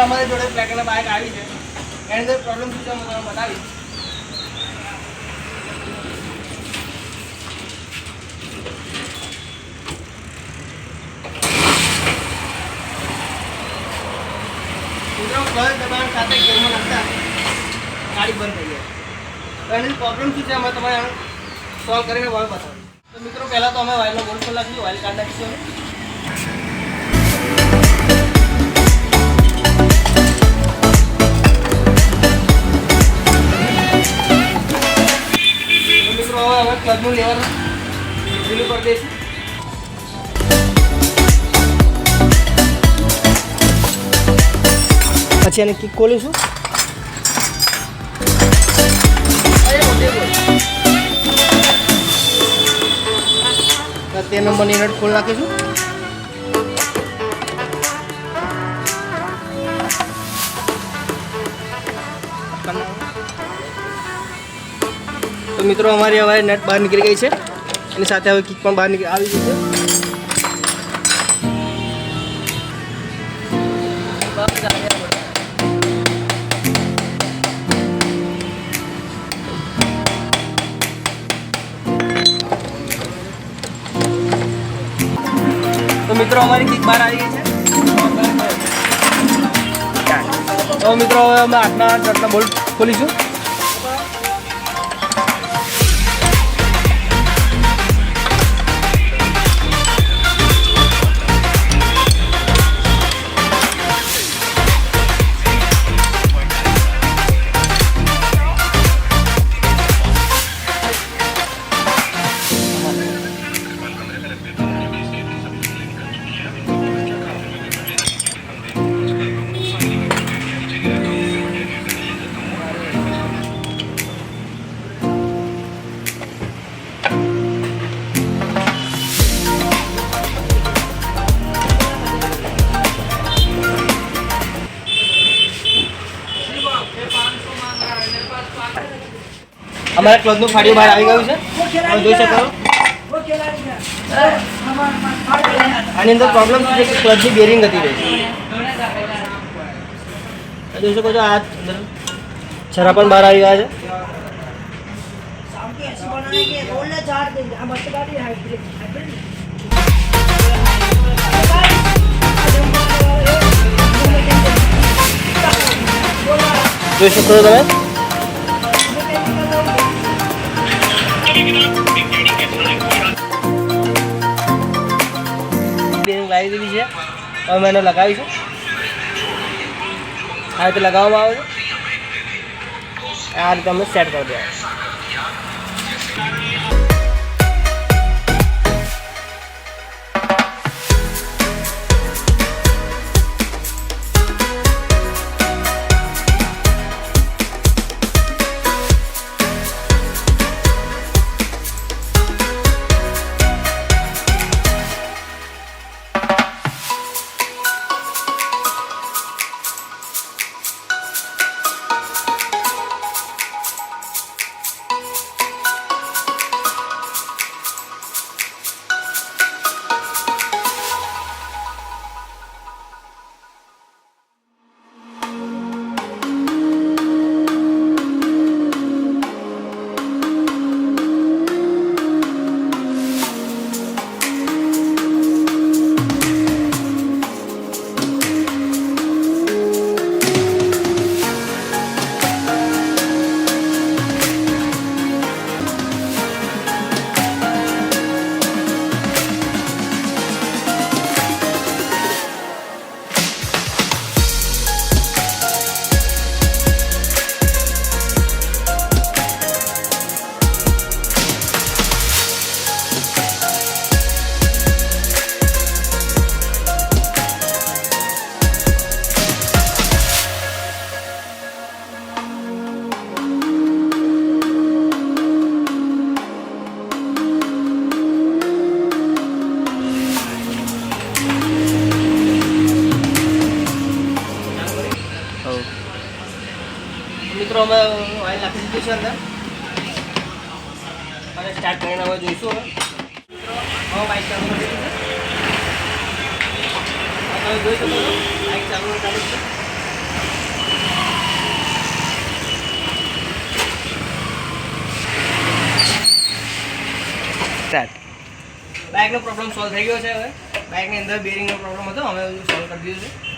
અમારી જોડે Platina bike આવી છે, એની અંદર પ્રોબ્લેમ શું છે હું તમને બતાવીશ. મિત્રો ક્લચ દબાણ સાથે ગેરમાં નાખતા ગાડી બંધ થઈ જાય. તો એની પ્રોબ્લેમ શું છે અમે તમારે સોલ્વ કરીને હવે બતાવીશું. તો મિત્રો પહેલાં તો અમે ઓઇલનો બોલ્ટ ખોલી નાખીશું, ઓઇલ કાઢી નાખીશું. હવે ક્લચનું લેવર ઢીલું કરી દઈશું. પછી એને કિક ખોલીશું. 13 નંબરની નટ ખોલી નાખીશું. તો મિત્રો અમારી હવે નટ બહાર નીકળી ગઈ છે, એની સાથે હવે કિક પણ બહાર આવી ગઈ છે. તો મિત્રો અમારી કિક બહાર આવી ગઈ છે. તો મિત્રો હવે અમે આટલા નટના બોલ્ટ ખોલીશું. અમારા ક્લચનું ફાડ્યું બહાર આવી ગયું છે, તમે જોઈ શકો. આની અંદર પ્રોબ્લેમ શું છે કે ક્લચની બેરિંગ હતી રહી છે. જોઈ શકો છો આ અંદર છરા પણ બહાર આવી ગયા છે. જોઈ શકો છો તમે. લાવી દીધી છે, હવે મેં એને લગાવીશું. આ રીતે લગાવવામાં આવે છે, આ રીતે અમે સેટ કરી દેવા. મિત્રો અમે ઓઇલ નાખી દીધું છે અંદર અને સ્ટાર્ટ કરીને હવે જોઈશું. હવે બાઇક ચાલુ કરી દીધી છે, તમે જોઈ શકો છો બાઇક ચાલુ છે. બાઇકનો પ્રોબ્લેમ સોલ્વ થઈ ગયો છે. હવે બાઇકની અંદર બેરિંગનો પ્રોબ્લેમ હતો, અમે સોલ્વ કરી દીધું છે.